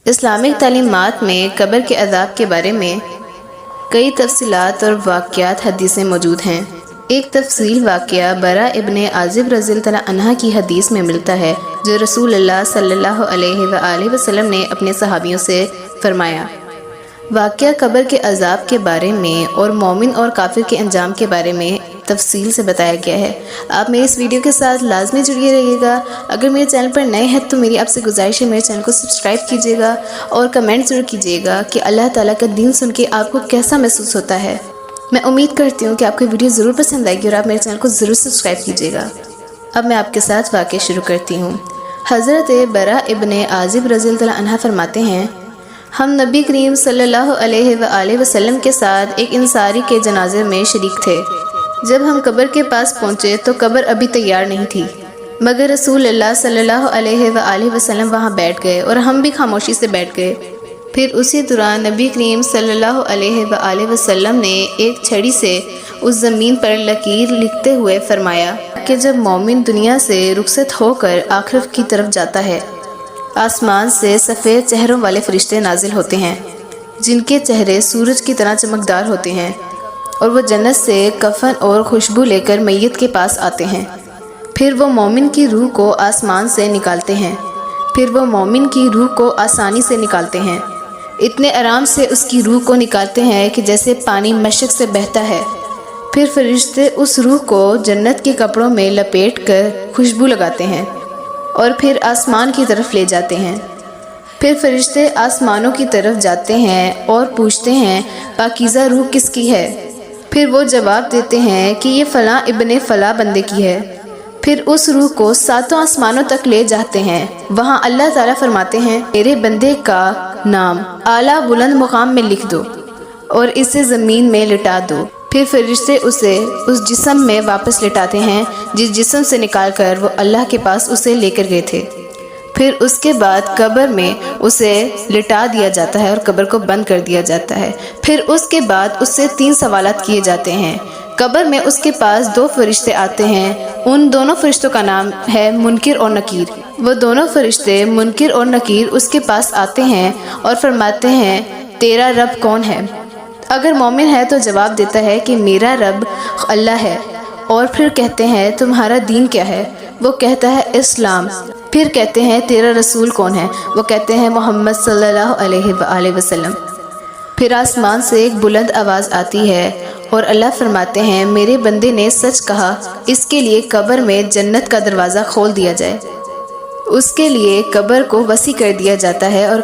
Islamic تعلیمات میں قبر کے عذاب کے بارے میں کئی تفصیلات اور واقعات حدیثیں موجود ہیں۔ ایک تفصیل واقعہ برا ابن عازب رضی اللہ عنہ کی حدیث میں ملتا ہے، جو رسول اللہ صلی اللہ علیہ وآلہ وسلم نے اپنے صحابیوں سے فرمایا۔ واقعہ قبر کے عذاب کے بارے میں اور مومن اور کافر کے انجام کے بارے میں تفصیل سے بتایا گیا ہے۔ آپ میری اس ویڈیو کے ساتھ لازمی جڑیے رہیے گا۔ اگر میرے چینل پر نئے ہیں تو میری آپ سے گزارش ہے، میرے چینل کو سبسکرائب کیجیے گا اور کمنٹ ضرور کیجیے گا کہ اللہ تعالیٰ کا دین سن کے آپ کو کیسا محسوس ہوتا ہے۔ میں امید کرتی ہوں کہ آپ کو ویڈیو ضرور پسند آئے گی اور آپ میرے چینل کو ضرور سبسکرائب کیجیے گا۔ اب میں آپ کے ساتھ واقعہ شروع کرتی ہوں۔ حضرت برا ابن عازب رضی اللہ عنہ فرماتے ہیں، ہم نبی کریم صلی اللہ علیہ وآلہ وسلم کے ساتھ ایک انصاری کے جنازے میں شریک تھے۔ جب ہم قبر کے پاس پہنچے تو قبر ابھی تیار نہیں تھی، مگر رسول اللہ صلی اللہ علیہ وآلہ وسلم وہاں بیٹھ گئے اور ہم بھی خاموشی سے بیٹھ گئے۔ پھر اسی دوران نبی کریم صلی اللہ علیہ وآلہ وسلم نے ایک چھڑی سے اس زمین پر لکیر لکھتے ہوئے فرمایا کہ جب مومن دنیا سے رخصت ہو کر آخرت کی طرف جاتا ہے، آسمان سے سفید چہروں والے فرشتے نازل ہوتے ہیں، جن کے چہرے سورج کی طرح چمکدار ہوتے ہیں، اور وہ جنت سے کفن اور خوشبو لے کر میت کے پاس آتے ہیں۔ پھر وہ مومن کی روح کو آسمان سے نکالتے ہیں، پھر وہ مومن کی روح کو آسانی سے نکالتے ہیں، اتنے آرام سے اس کی روح کو نکالتے ہیں کہ جیسے پانی مشرق سے بہتا ہے۔ پھر فرشتے اس روح کو جنت کے کپڑوں میں لپیٹ کر خوشبو لگاتے ہیں اور پھر آسمان کی طرف لے جاتے ہیں۔ پھر فرشتے آسمانوں کی طرف جاتے ہیں اور پوچھتے ہیں، پاکیزہ روح کس کی ہے؟ پھر وہ جواب دیتے ہیں کہ یہ فلاں ابن فلاں بندے کی ہے۔ پھر اس روح کو ساتوں آسمانوں تک لے جاتے ہیں۔ وہاں اللہ تعالیٰ فرماتے ہیں، میرے بندے کا نام اعلیٰ بلند مقام میں لکھ دو اور اسے زمین میں لٹا دو۔ پھر فرشتے اسے اس جسم میں واپس لٹاتے ہیں جس جسم سے نکال کر وہ اللہ کے پاس اسے لے کر گئے تھے۔ پھر اس کے بعد قبر میں اسے لٹا دیا جاتا ہے اور قبر کو بند کر دیا جاتا ہے۔ پھر اس کے بعد اس سے 3 سوالات کیے جاتے ہیں۔ قبر میں اس کے پاس 2 فرشتے آتے ہیں، ان دونوں فرشتوں کا نام ہے منکر اور نکیر۔ وہ دونوں فرشتے منکر اور نکیر اس کے پاس آتے ہیں اور فرماتے ہیں، تیرا رب کون ہے؟ اگر مومن ہے تو جواب دیتا ہے کہ میرا رب اللہ ہے، اور پھر کہتے ہیں، تمہارا دین کیا ہے؟ وہ کہتا ہے اسلام۔ پھر کہتے ہیں، تیرا رسول کون ہے؟ وہ کہتے ہیں محمد صلی اللہ علیہ وآلہ وسلم۔ پھر آسمان سے ایک بلند آواز آتی ہے اور اللہ فرماتے ہیں، میرے بندے نے سچ کہا، اس کے لیے قبر میں جنت کا دروازہ کھول دیا جائے۔ اس کے لیے قبر کو وسیع کر دیا جاتا ہے اور